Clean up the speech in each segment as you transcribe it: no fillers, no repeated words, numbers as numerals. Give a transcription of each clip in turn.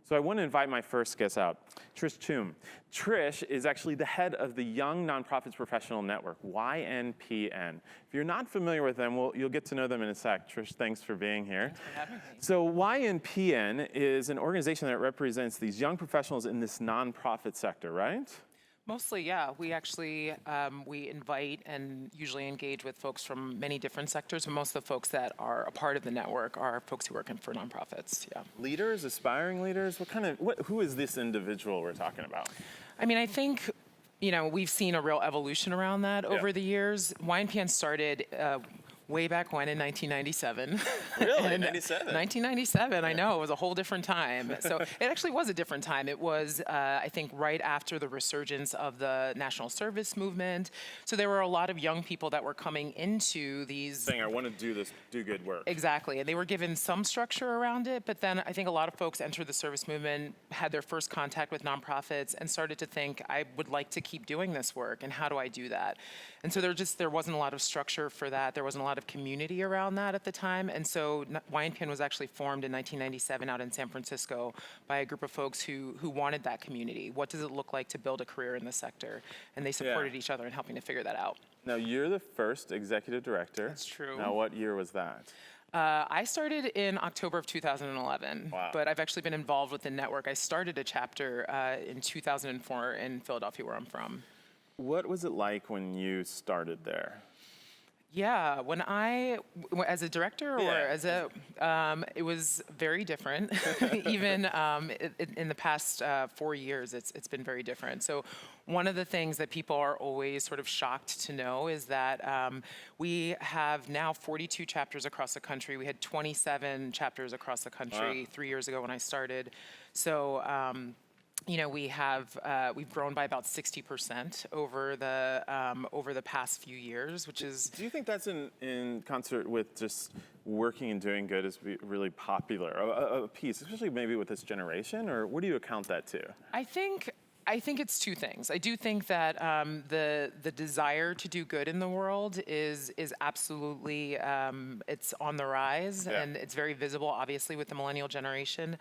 So I want to invite my first guest out, Trish Tchume. Trish is actually the head of the Young Nonprofits Professional Network, YNPN. If you're not familiar with them, well, you'll get to know them in a sec. Trish, thanks for being here. Thanks for having me. So YNPN is an organization that represents these young professionals in this nonprofit sector, right? Mostly, yeah. We actually, we invite and usually engage with folks from many different sectors, but most of the folks that are a part of the network are folks who work for nonprofits, yeah. Leaders, aspiring leaders, who is this individual we're talking about? I mean, I think, we've seen a real evolution around that over the years. YNPN started way back when in 1997. Really? 97? 1997, I know. It was a whole different time. So it actually was a different time. It was, I think, right after the resurgence of the national service movement. So there were a lot of young people that were coming into these... Saying, I want to do good work. Exactly. And they were given some structure around it, but then I think a lot of folks entered the service movement, had their first contact with nonprofits, and started to think, I would like to keep doing this work, and how do I do that? And so there wasn't a lot of structure for that. There wasn't a lot of community around that at the time. And so YNPN was actually formed in 1997 out in San Francisco by a group of folks who wanted that community. What does it look like to build a career in the sector? And they supported each other in helping to figure that out. Now, you're the first executive director. That's true. Now, what year was that? I started in October of 2011, but I've actually been involved with the network. I started a chapter in 2004 in Philadelphia, where I'm from. What was it like when you started there? Yeah, as a director or as it was very different. Even in the past 4 years, it's been very different. So one of the things that people are always sort of shocked to know is that we have now 42 chapters across the country. We had 27 chapters across the country 3 years ago when I started. So, we've grown by about 60% over the past few years, which is... Do you think that's in concert with just working and doing good is really popular, a piece, especially maybe with this generation, or what do you account that to? I think it's two things. I do think that the desire to do good in the world is absolutely, it's on the rise, and it's very visible, obviously, with the millennial generation.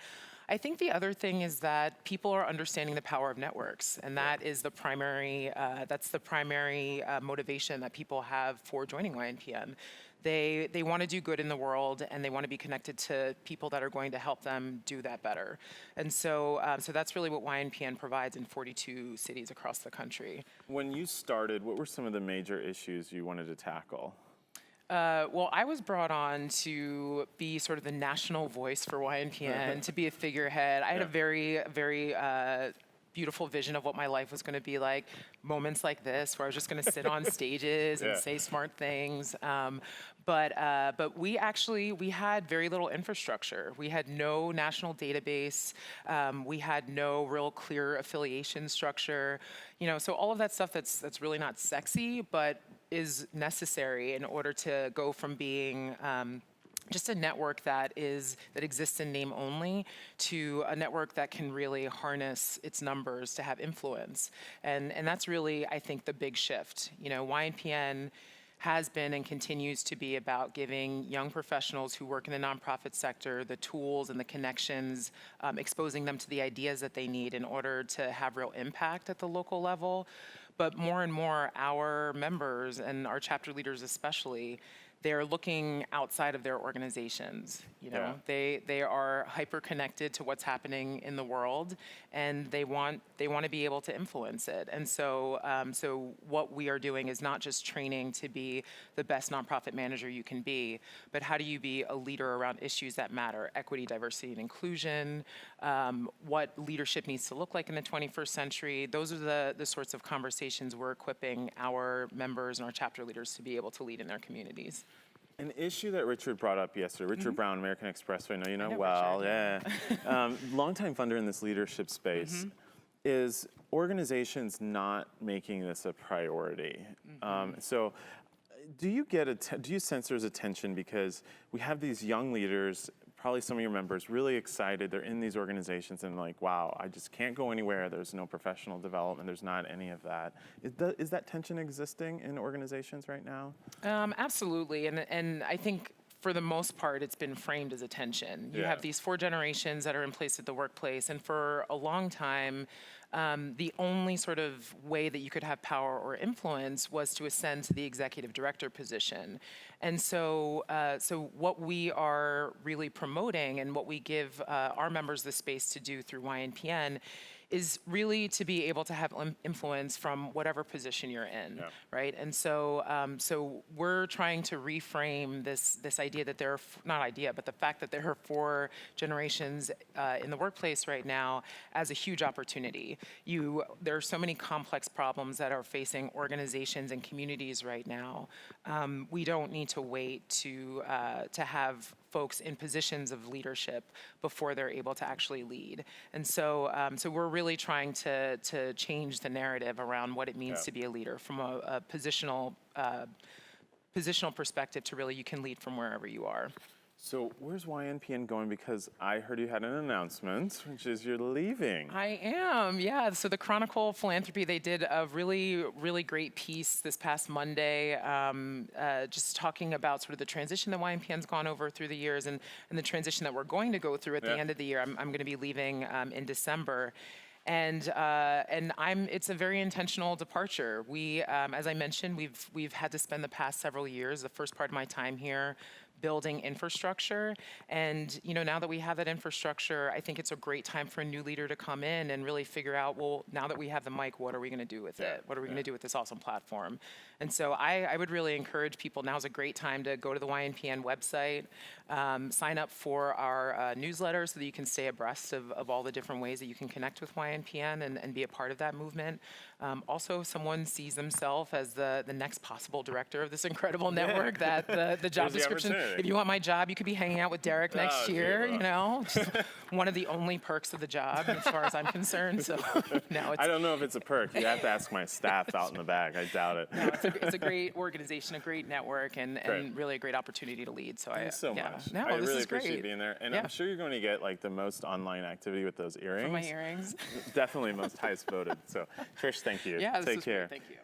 I think the other thing is that people are understanding the power of networks, and that is the primary, motivation that people have for joining YNPN. They want to do good in the world, and they want to be connected to people that are going to help them do that better. And so that's really what YNPN provides in 42 cities across the country. When you started, what were some of the major issues you wanted to tackle? Well, I was brought on to be sort of the national voice for YNPN, to be a figurehead. I had a very, very beautiful vision of what my life was going to be like. Moments like this, where I was just going to sit on stages and say smart things. But we had very little infrastructure. We had no national database. We had no real clear affiliation structure. So all of that stuff that's really not sexy, but is necessary in order to go from being just a network that exists in name only to a network that can really harness its numbers to have influence. And that's really, I think, the big shift. YNPN has been and continues to be about giving young professionals who work in the nonprofit sector the tools and the connections, exposing them to the ideas that they need in order to have real impact at the local level. But more and more, our members and our chapter leaders especially, they're looking outside of their organizations. They are hyper connected to what's happening in the world, and they want to be able to influence it. And so what we are doing is not just training to be the best nonprofit manager you can be, but how do you be a leader around issues that matter: equity, diversity, and inclusion, what leadership needs to look like in the 21st century. Those are the sorts of conversations we're equipping our members and our chapter leaders to be able to lead in their communities. An issue that Richard brought up yesterday, Richard Brown, American Express, I know you know well, Richard, longtime funder in this leadership space, is organizations not making this a priority. So do you sense there's a tension because we have these young leaders, probably some of your members, really excited, they're in these organizations and like, wow, I just can't go anywhere, there's no professional development, there's not any of that. Is that tension existing in organizations right now? Absolutely, and I think for the most part, it's been framed as attention. You Yeah. have these 4 generations that are in place at the workplace, and for a long time, the only sort of way that you could have power or influence was to ascend to the executive director position. And so, so what we are really promoting and what we give our members the space to do through YNPN is really to be able to have influence from whatever position you're in, right? And so, so we're trying to reframe this idea that there are, not idea, but the fact that there are 4 generations in the workplace right now as a huge opportunity. There are so many complex problems that are facing organizations and communities right now. We don't need to wait to have folks in positions of leadership before they're able to actually lead. And so, so we're really trying to change the narrative around what it means to be a leader from a positional perspective to really you can lead from wherever you are. So where's YNPN going? Because I heard you had an announcement, which is you're leaving. I am, yeah. So the Chronicle Philanthropy, they did a really, really great piece this past Monday, just talking about sort of the transition that YNPN's gone over through the years and the transition that we're going to go through at the end of the year. I'm going to be leaving in December. And it's a very intentional departure. We, as I mentioned, we've had to spend the past several years, the first part of my time here, building infrastructure. And now that we have that infrastructure, I think it's a great time for a new leader to come in and really figure out, well, now that we have the mic, what are we going to do with it? What are we going to do with this awesome platform? And so I would really encourage people, now's a great time to go to the YNPN website, sign up for our newsletter so that you can stay abreast of all the different ways that you can connect with YNPN and be a part of that movement. Also, if someone sees themselves as the next possible director of this incredible network, that the job description, if you want my job, you could be hanging out with Derek next year, Just one of the only perks of the job as far as I'm concerned. So no, I don't know if it's a perk. You have to ask my staff out in the back. I doubt it. No, it's a great organization, a great network, and really a great opportunity to lead. So Thanks so much. No, I this really is great. appreciate being there. And I'm sure you're going to get like the most online activity with those earrings. For my earrings. Definitely most highest voted. So Trish, thank you. Yeah, Take care. Great. Thank you.